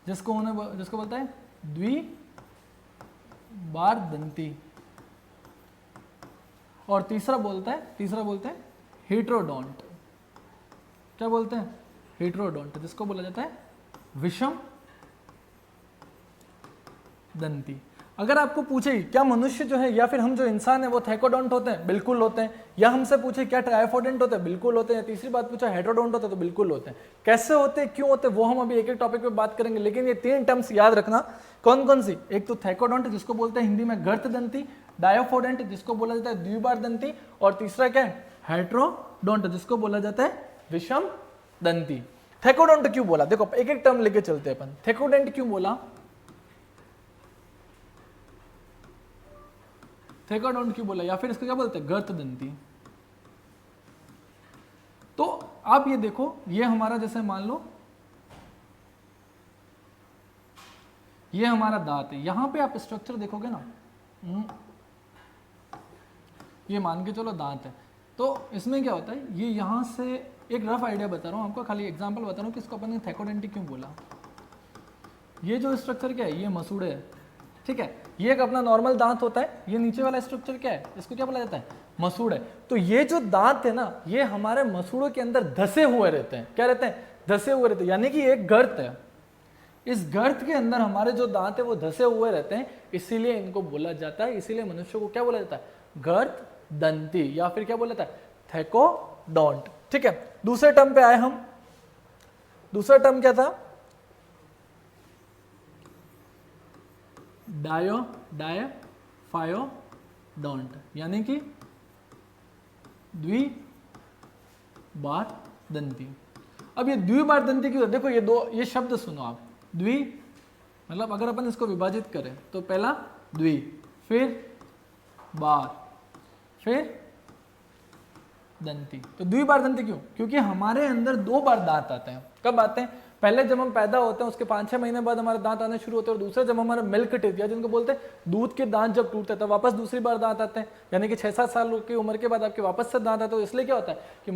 जिसको बोलता है द्विबार दंती। और तीसरा बोलते हैं हेट्रोडोंट। क्या बोलते हैं, हेट्रोडोंट, जिसको बोला जाता है विषम दंती। अगर आपको पूछे क्या मनुष्य जो है या फिर हम जो इंसान है वो थैकोडोंट होते हैं, बिल्कुल होते हैं। या हमसे पूछे क्या ट्राइफोडेंट होते हैं, बिल्कुल होते हैं। तीसरी बात पूछा हेटेरोडोंट होते हैं, तो बिल्कुल होते हैं। कैसे होते हैं, क्यों होते हैं, वो हम अभी एक एक टॉपिक पे बात करेंगे, लेकिन ये 3 टर्म्स याद रखना। कौन कौन सी? एक तो थैकोडोंट जिसको बोलते हैं हिंदी में गर्तदंती, डायोफोडेंट जिसको बोला जाता है द्विबारदंती, और तीसरा क्या है? हेटेरोडोंट जिसको बोला जाता है विषम दंती। थैकोडोंट क्यों बोला? देखो एक एक टर्म लेके चलते हैं अपन। थैकोडेंट क्यों बोला? थैकोडोंट क्यों बोला, या फिर इसको क्या बोलते हैं? गर्तदंती। तो आप ये देखो, ये हमारा जैसे मान लो ये हमारा दांत है, यहां पे आप स्ट्रक्चर देखोगे ना, ये मान के चलो दांत है, तो इसमें क्या होता है, ये यहां से एक रफ आइडिया बता रहा हूं आपको, खाली एग्जांपल बता रहा हूं कि इसको अपन ने थैकोडेंटी क्यों बोला। ये जो स्ट्रक्चर क्या है, ये मसूड़े है, ठीक है। ये एक अपना नॉर्मल दांत होता है, ये नीचे वाला स्ट्रक्चर क्या है, इसको क्या बोला जाता है? मसूड़ है। तो ये जो दांत है ना, ये हमारे मसूड़ों के अंदर धसे हुए रहते हैं। क्या रहते हैं? धसे हुए रहते हैं, यानी कि एक गर्त है, इस गर्त के अंदर हमारे जो दांत है वो धसे हुए रहते हैं, इसीलिए इनको बोला जाता है, इसीलिए मनुष्य को क्या बोला जाता है? गर्त दंती, या फिर क्या बोला जाता है? थैकोडोंट, ठीक है। दूसरे टर्म पे आए हम। दूसरा टर्म क्या था? डायफायोडोंट, यानी कि द्विबारदंती। अब ये द्विबारदंती क्यों? देखो ये शब्द सुनो आप, द्वि मतलब अगर अपन इसको विभाजित करें तो पहला द्वि, फिर बार, फिर दंती। तो द्विबारदंती क्यों? क्योंकि हमारे अंदर 2 बार दांत आते हैं। कब आते हैं? पहले जब हम पैदा होते हैं उसके 5-6 महीने बाद हमारे दांत आने शुरू होते हैं, और दूसरे जब हमारे मिल्क टीथ या जिनको बोलते हैं दूध के दांत जब टूटते हैं तब वापस दूसरी बार दांत आते हैं, यानी कि 6-7 साल की उम्र के बाद आपके वापस से दांत आते हैं। तो इसलिए क्या होता है कि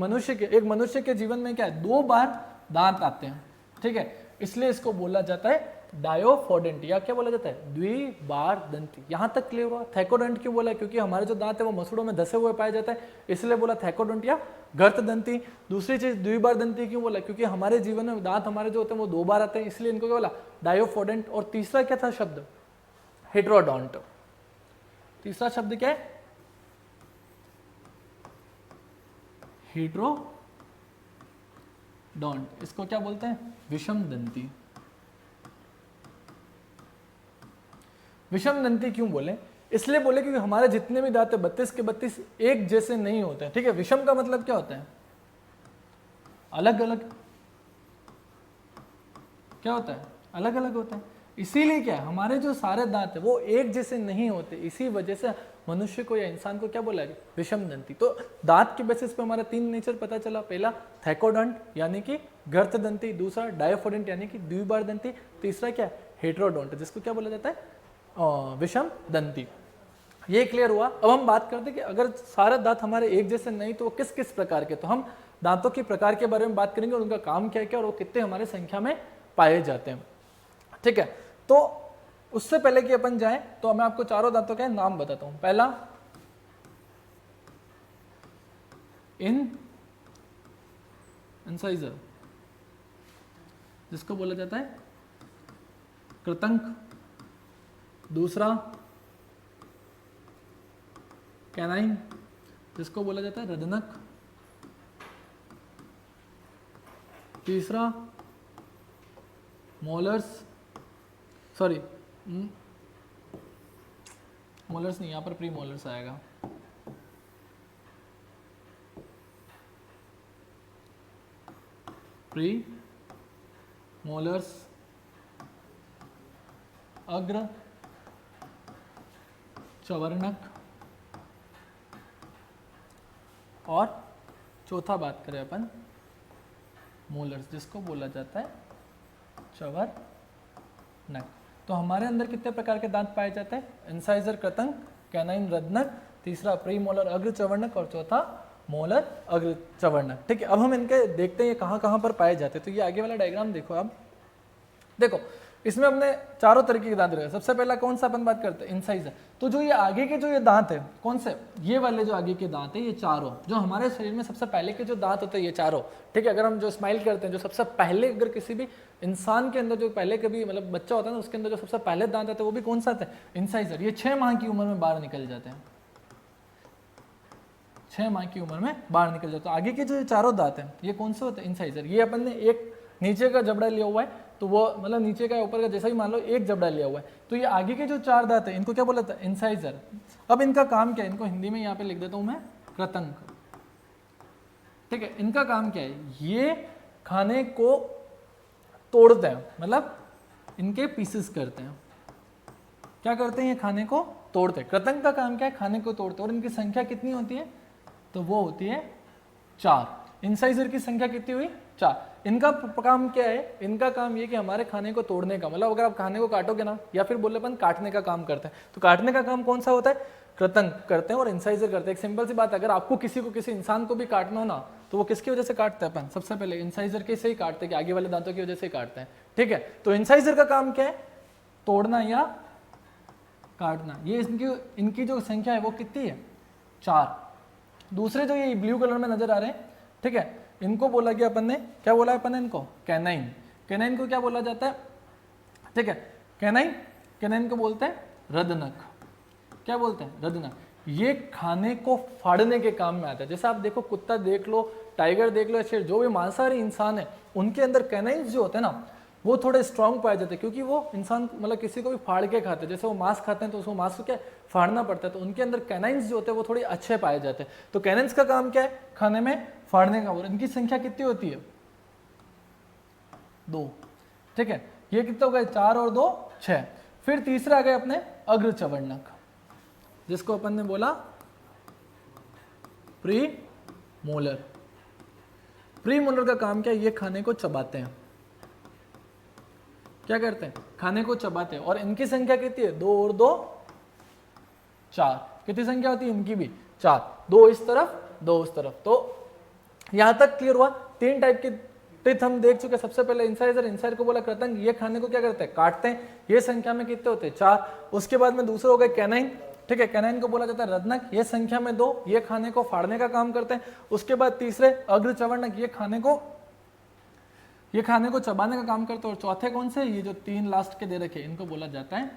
एक मनुष्य के जीवन में क्या है? 2 बार दांत आते हैं, ठीक है। इसलिए इसको बोला जाता है डायोफोडेंट, या क्या बोला जाता है? द्विबारदंती। यहां तक क्लियर हुआ? थैकोडोंट क्यों बोला? क्योंकि हमारे जो दांत है वो मसूड़ों में धसे हुए पाए जाते हैं, इसलिए बोला थैकोडोंट या गर्तदंती। दूसरी चीज द्विबारदंती क्यों बोला? क्योंकि हमारे जीवन में दांत हमारे जो होते हैं वो 2 बार आते हैं, इसलिए इनको क्या बोला? डायोफोडेंट। और तीसरा क्या था शब्द? हेटेरोडोंट। तीसरा शब्द क्या है? हेटेरोडोंट। इसको क्या बोलते हैं? विषम दंती। विषम दंती क्यों बोले? इसलिए बोले क्योंकि हमारे जितने भी दांत है 32 के 32 एक जैसे नहीं होते हैं, ठीक है। विषम का मतलब क्या होता है? अलग अलग। क्या होता है? अलग अलग होता है। इसीलिए क्या है, हमारे जो सारे दांत है वो एक जैसे नहीं होते, इसी वजह से मनुष्य को या इंसान को क्या बोला गया? विषम दंती। तो दांत के बेसिस पे हमारा 3 नेचर पता चला। पहला थैकोडोंट यानी कि गर्तदंती, दूसरा डायोफोडेंट यानी कि द्विबारदंती, तीसरा क्या? हेटेरोडोंट जिसको क्या बोला जाता है? विषम दंती। ये क्लियर हुआ। अब हम बात करते हैं कि अगर सारे दांत हमारे एक जैसे नहीं तो किस किस प्रकार के, तो हम दांतों के प्रकार के बारे में बात करेंगे और उनका काम क्या क्या और वो कितने हमारे संख्या में पाए जाते हैं, ठीक है। तो उससे पहले कि अपन जाएं तो मैं आपको चारों दांतों के नाम बताता हूं। पहला इंसाइजर जिसको बोला जाता है कृतंक, दूसरा कैनाइन जिसको बोला जाता है रदनक, तीसरा मोलर्स, सॉरी मोलर्स नहीं, यहां पर प्री मोलर्स आएगा, प्री मोलर्स, अग्र चवर्णक, और चौथा बात करें अपन मोलर्स जिसको बोला जाता है चवर्णक। तो हमारे अंदर कितने प्रकार के दांत पाए जाते हैं? इंसाइजर कृतंक, कैनाइन रदनक, तीसरा प्री मोलर अग्र चवर्णक और चौथा मोलर अग्र चवर्णक, ठीक है। अब हम इनके देखते हैं ये कहाँ कहाँ पर पाए जाते हैं। तो ये आगे वाला डायग्राम देखो आप, देखो इसमें अपने चारों तरीके के दांत रहेगा। सबसे पहला कौन सा अपन बात करते हैं, इंसाइजर। तो जो ये आगे के जो ये दांत है, कौन से, ये वाले जो आगे के दांत है, ये चारों जो हमारे शरीर में सबसे पहले के जो दांत होते हैं ये चारों, ठीक है। अगर हम जो स्माइल करते हैं, जो सबसे पहले अगर किसी भी इंसान के अंदर जो पहले कभी मतलब बच्चा होता है ना, उसके अंदर जो सबसे पहले दांत आते हैं वो भी कौन सा आता है, इंसाइजर। ये 6 माह की उम्र में बाहर निकल जाते हैं, 6 माह की उम्र में बाहर निकल जाते हैं। आगे के जो ये चारों दांत हैं ये कौन से होते हैं, इंसाइजर। ये अपन ने एक नीचे का जबड़ा लिया हुआ है, तो वो मतलब नीचे का ऊपर का जैसा ही मान लो एक जबड़ा लिया हुआ है, तो ये आगे के जो 4 दांत है इनको क्या बोला था, इंसाइजर। अब इनका काम क्या है, इनको हिंदी में यहाँ पे लिख देता हूँ मैं, कृतंक, ठीक है। इनका काम क्या है, ये खाने को तोड़ते हैं, मतलब इनके पीसेस करते हैं। क्या करते हैं, ये खाने को तोड़ते हैं। कृतंक का काम क्या है, खाने को तोड़ते हैं। और इनकी संख्या कितनी होती है, तो वो होती है 4। इंसाइजर की संख्या कितनी हुई, 4। इनका काम क्या है, इनका काम ये कि हमारे खाने को तोड़ने का, मतलब अगर आप खाने को काटोगे ना, या फिर बोले अपन काटने का काम करते हैं, तो काटने का काम कौन सा होता है, कृतंक करते हैं और इंसाइजर करते हैं। एक सिंपल सी बात है, अगर आपको किसी को, किसी इंसान को भी काटना हो ना, तो वो किसकी वजह से काटते हैं अपन, सबसे पहले इंसाइजर के से ही काटते हैं, कि आगे वाले दांतों की वजह से ही काटते हैं, ठीक है। तो इंसाइजर का काम क्या है, तोड़ना या काटना। ये इनकी जो संख्या है वो कितनी है, 4। दूसरे जो ये ब्लू कलर में नजर आ रहे हैं, ठीक है, इनको बोला गया अपन ने, क्या बोला है अपन ने इनको, कैनाइन। कैनाइन को क्या बोला जाता है, ठीक है, कैनाइन को बोलते हैं रदनक। क्या बोलते हैं, रदनक। ये खाने को फाड़ने के काम में आता है। जैसे आप देखो, कुत्ता देख लो, टाइगर देख लो, शेर, जो भी मांसाहारी इंसान है उनके अंदर कैनाइन्स जो होते हैं ना, वो थोड़े स्ट्रांग पाए जाते हैं, क्योंकि वो इंसान मतलब किसी को भी फाड़ के खाते हैं। जैसे वो मांस खाते हैं तो उसको मांस को क्या फाड़ना पड़ता है, तो उनके अंदर कैनाइन्स जो होते हैं वो थोड़े अच्छे पाए जाते हैं। तो कैनाइन्स का काम क्या है, खाने में फाड़ने का। और इनकी संख्या कितनी होती है, 2, ठीक है। ये कितने हो गए, 4 और 2 6। फिर तीसरा आ गए अपने अग्र चवर्णक, जिसको अपन ने बोला प्री मोलर। प्री मोलर का काम क्या है, ये खाने को चबाते हैं। क्या करते हैं, खाने को चबाते हैं। और इनकी संख्या कितनी है, 2 और 2 4। कितनी संख्या होती है इनकी भी, 4। 2 इस तरफ, 2 उस तरफ। तो यहां तक क्लियर हुआ। 3 टाइप के टीथ हम देख चुके। सबसे पहले इंसाइजर को बोला कृतंक, ये खाने को क्या करते हैं, काटते हैं। ये संख्या में कितने होते हैं, 4। उसके बाद में दूसरे हो गए कैनाइन, ठीक है, कैनाइन को बोला जाता है रत्नक, ये संख्या में 2, ये खाने को फाड़ने का काम करते हैं। उसके बाद तीसरे अग्र चवर्णक, ये खाने को चबाने का काम करते हैं। और चौथे कौन से, ये जो 3 लास्ट के दे रखे, इनको बोला जाता है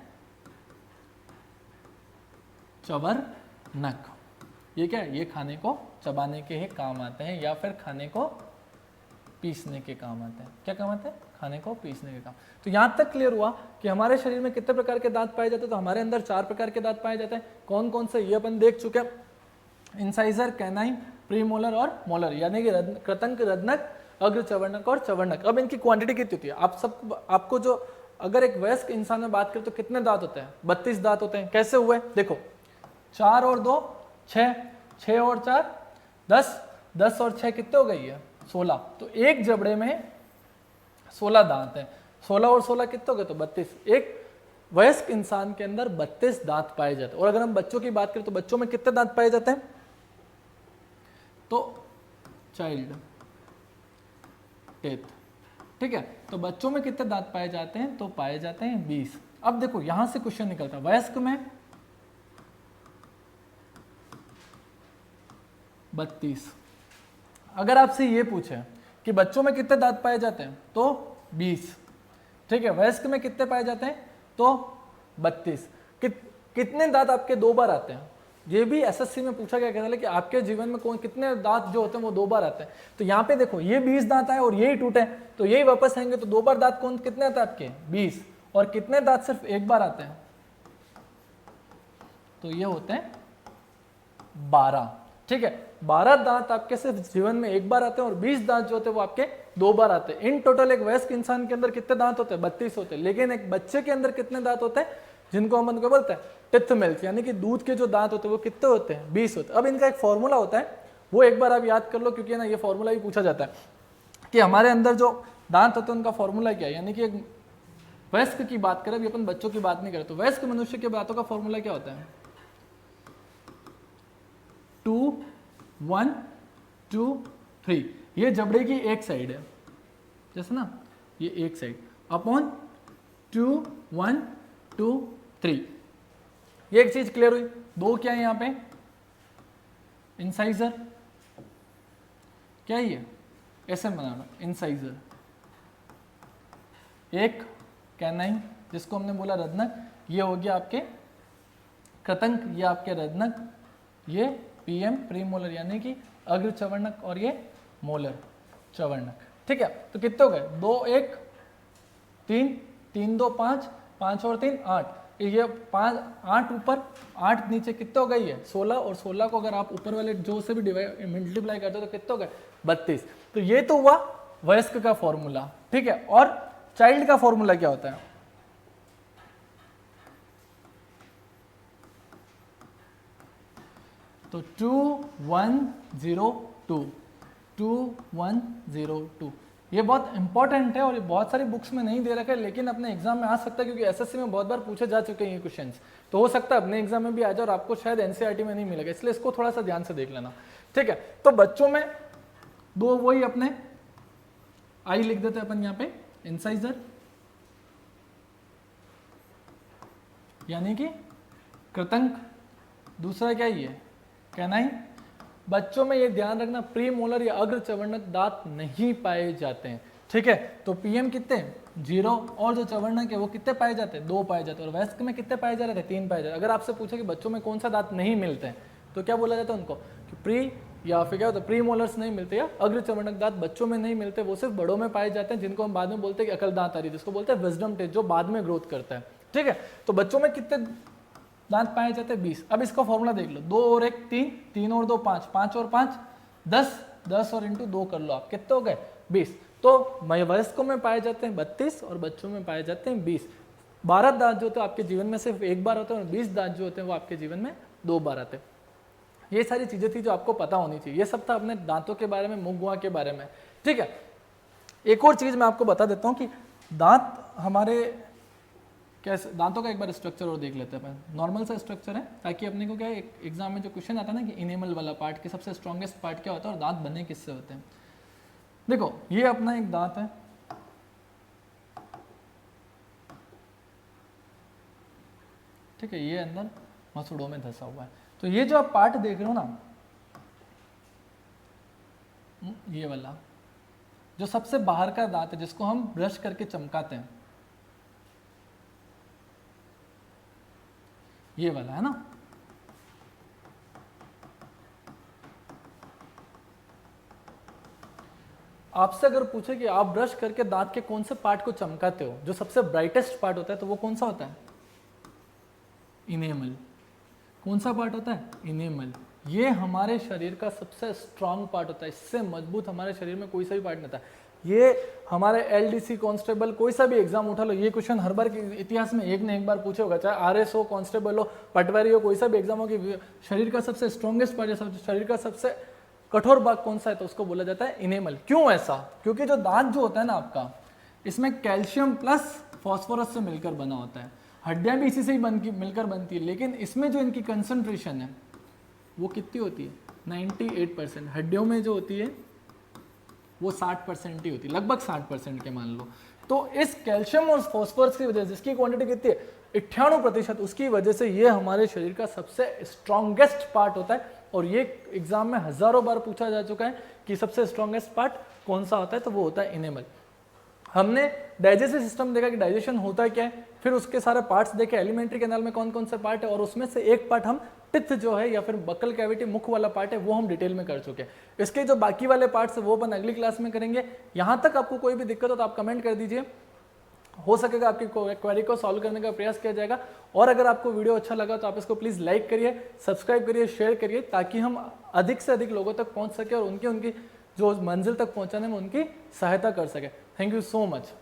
चवर्णक। ये क्या है, ये खाने को चबाने के ही काम आते हैं, या फिर खाने को पीसने के काम आते हैं। क्या काम आते हैं, खाने को पीसने के काम। तो यहां तक क्लियर हुआ कि हमारे शरीर में कितने प्रकार के दांत पाए जाते हैं। तो हमारे अंदर 4 प्रकार के दांत पाए जाते हैं। कौन कौन से, ये अपन देख चुके हैं, इंसाइजर, कैनाइन, प्रीमोलर और मोलर, यानी कि कृतंक, रदनक, अग्र चवर्णक और चवर्णक। अब इनकी क्वांटिटी कितनी होती है, आपको जो, अगर एक वयस्क इंसान में बात करें तो कितने दांत होते हैं, 32 दांत होते हैं। कैसे हुए, देखो, 4 और 2 6, 6 और 4 10, 10 और 6 कितने हो गई है, 16। तो एक जबड़े में 16 दांत हैं। 16 और 16 कितने हो गए, तो 32। एक वयस्क इंसान के अंदर 32 दांत पाए जाते हैं। और अगर हम बच्चों की बात करें तो बच्चों में कितने दांत पाए जाते हैं, तो चाइल्ड टीथ, ठीक है। तो बच्चों में कितने दांत पाए जाते हैं, तो पाए जाते हैं 20। अब देखो यहां से क्वेश्चन निकलता है, वयस्क में 32। अगर आपसे ये पूछे कि बच्चों में कितने दांत पाए जाते हैं, तो 20, ठीक है। वयस्क में कितने पाए जाते हैं, तो 32। कितने दांत आपके 2 बार आते हैं, ये भी एसएससी में पूछा गया था कि आपके जीवन में कितने दांत जो होते हैं वो 2 बार आते हैं। तो यहाँ पे देखो, ये 20 दांत आए और यही टूटे, तो यही वापस आएंगे। तो 2 बार दांत कितने आते हैं आपके, 20। और कितने दांत सिर्फ 1 बार आते हैं, तो ये होते हैं 12, ठीक है। 12 दांत आपके सिर्फ जीवन में 1 बार आते हैं, और 20 दांत जो होते हैं वो आपके 2 बार आते हैं। इन टोटल एक वयस्क इंसान के अंदर कितने दांत होते हैं, 32 होते हैं। लेकिन एक बच्चे के अंदर कितने दांत होते हैं, जिनको हम उनको बोलते हैं टिथ मिल्क, यानी कि दूध के जो दांत होते हैं वो कितने होते हैं, 20 होते हैं। अब इनका एक फॉर्मूला होता है, वो एक बार आप याद कर लो, क्योंकि ना ये फॉर्मूला भी पूछा जाता है कि हमारे अंदर जो दांत होते हैं उनका फॉर्मूला क्या है। यानी कि एक वयस्क की बात करें, अभी अपन बच्चों की बात नहीं करें, तो वयस्क मनुष्य के दांतों का फॉर्मूला क्या होता है, 2 1 2 3। ये जबड़े की एक साइड है, जैसे ना ये एक साइड, अपॉन 2 1 2 3। ये एक चीज क्लियर हुई। दो क्या है यहाँ पे, इंसाइजर, क्या है ये, ऐसे बनाना इंसाइजर। एक कैनाइन जिसको हमने बोला रदनक, ये हो गया आपके कृतंक, ये आपके रदनक, ये पीएम प्रीमोलर यानी कि अग्र चवर्णक, और ये मोलर चवर्णक। ठीक है, तो कितने हो गए, 2 1 3 3 2 5 5 और 3 8, ये 5 8 ऊपर 8 नीचे, कितने हो गई है 16, और 16 को अगर आप ऊपर वाले जो से भी डिवाइड मल्टीप्लाई करते हो तो कितने हो गए 32। तो ये तो हुआ वयस्क का फॉर्मूला। ठीक है, और चाइल्ड का फॉर्मूला क्या होता है, तो 2102 2102। ये बहुत इंपॉर्टेंट है और ये बहुत सारी बुक्स में नहीं दे रखा है, लेकिन अपने एग्जाम में आ सकता है क्योंकि एसएससी में बहुत बार पूछे जा चुके हैं ये क्वेश्चंस, तो हो सकता है अपने एग्जाम में भी आ जाए और आपको शायद एनसीईआरटी में नहीं मिलेगा, इसलिए इसको थोड़ा सा ध्यान से देख लेना। ठीक है, तो बच्चों में दो वही अपने आई लिख देते हैं अपन यहाँ पे, इंसाइजर यानी कि कृतंक, दूसरा क्या ही है कैनाइन। बच्चों में ये ध्यान रखना प्री मोलर या अग्र चवर्णक दांत नहीं पाए जाते हैं। ठीक है, तो पीएम कितने 0, और जो चवर्णक है वो कितने पाए जाते हैं 2 पाए जाते हैं, और वयस्क में कितने पाए जा रहे थे 3 पाए जाते हैं। अगर आपसे पूछे कि बच्चों में कौन सा दांत नहीं मिलते हैं तो क्या बोला जाता है उनको कि प्री या फिर क्या होता है प्री मोलर्स नहीं मिलते या अग्र चवर्णक दांत बच्चों में नहीं मिलते, वो सिर्फ बड़ों में पाए जाते हैं, जिनको हम बाद में बोलते हैं कि अकल दांत आ रही है, जिसको बोलते हैं विजडम टीथ, जो बाद में ग्रोथ करता है। ठीक है, तो बच्चों में कितने दांत पाए जाते हैं 20। अब इसका फॉर्मूला देख लो, 2 और 1 3, 3 और 2 5, 5 और 5 10, 10 और इंटू 2 कर लो आप, कितने हो गए 20। तो वयस्कों में पाए जाते हैं 32 और बच्चों में पाए जाते हैं 20। 12 दांत जो होते हैं आपके जीवन में सिर्फ एक बार होते हैं, और 20 दांत जो होते हैं वो आपके जीवन में 2 बार आते हैं। ये सारी चीजें थी जो आपको पता होनी चाहिए। ये सब था अपने दांतों के बारे में, मुंह गुहा के बारे में। ठीक है, एक और चीज मैं आपको बता देता हूँ कि दांत हमारे कैसे, दांतों का एक बार स्ट्रक्चर और देख लेते हैं अपन। नॉर्मल सा स्ट्रक्चर है, ताकि अपने को क्या है एग्जाम में जो क्वेश्चन आता है ना कि इनेमल वाला पार्ट की सबसे स्ट्रॉन्गेस्ट पार्ट क्या होता है और दांत बने किससे होते हैं। देखो ये अपना एक दांत है, ठीक है, ये अंदर मसूड़ों में धंसा हुआ है। तो ये जो आप पार्ट देख रहे हो ना, ये वाला जो सबसे बाहर का दांत है जिसको हम ब्रश करके चमकाते हैं, ये वाला है ना। आपसे अगर पूछे कि आप ब्रश करके दांत के कौन से पार्ट को चमकाते हो, जो सबसे ब्राइटेस्ट पार्ट होता है, तो वो कौन सा होता है इनेमल। कौन सा पार्ट होता है इनेमल। ये हमारे शरीर का सबसे स्ट्रांग पार्ट होता है, इससे मजबूत हमारे शरीर में कोई सा भी पार्ट नहीं होता। ये हमारे एलडीसी कांस्टेबल कोई सा भी एग्जाम उठा लो, ये क्वेश्चन हर बार के इतिहास में एक न एक बार पूछे होगा, चाहे आरएस हो, कांस्टेबल हो, पटवारी हो, कोई सा भी एग्जाम हो कि शरीर का सबसे स्ट्रॉन्गेस्ट पार्ट, शरीर का सबसे कठोर भाग कौन सा है, तो उसको बोला जाता है इनेमल। क्यों ऐसा, क्योंकि जो दांत जो होता है ना आपका, इसमें कैल्शियम प्लस फॉस्फोरस से मिलकर बना होता है। हड्डियां भी इसी से ही मिलकर बनती है, लेकिन इसमें जो इनकी कंसंट्रेशन है वो कितनी होती है 98%। हड्डियों में जो होती है वो 60% ही होती है, लगभग 60% के मान लो। तो इस कैल्शियम और फॉस्फोरस की वजह से, जिसकी क्वांटिटी कितनी है 98%, उसकी वजह से ये हमारे शरीर का सबसे स्ट्रॉन्गेस्ट पार्ट होता है। और ये एग्जाम में हजारों बार पूछा जा चुका है कि सबसे स्ट्रॉन्गेस्ट पार्ट कौन सा होता है, तो वो होता है इनेमल। हमने डाइजेस्टिव सिस्टम देखा कि डाइजेशन होता क्या है, फिर उसके सारे पार्ट्स देखे, एलिमेंट्री कैनाल में कौन कौन से पार्ट है, और उसमें से एक पार्ट हम टिथ जो है या फिर बक्कल कैविटी मुख वाला पार्ट है वो हम डिटेल में कर चुके हैं। इसके जो बाकी वाले पार्ट्स है वो अपन अगली क्लास में करेंगे। यहाँ तक आपको कोई भी दिक्कत हो तो आप कमेंट कर दीजिए, हो सकेगा आपकी क्वेरी को सॉल्व करने का प्रयास किया जाएगा। और अगर आपको वीडियो अच्छा लगा तो आप इसको प्लीज लाइक करिए, सब्सक्राइब करिए, शेयर करिए, ताकि हम अधिक से अधिक लोगों तक पहुंच सके और उनकी जो मंजिल तक पहुंचाने में उनकी सहायता कर सके। Thank you so much.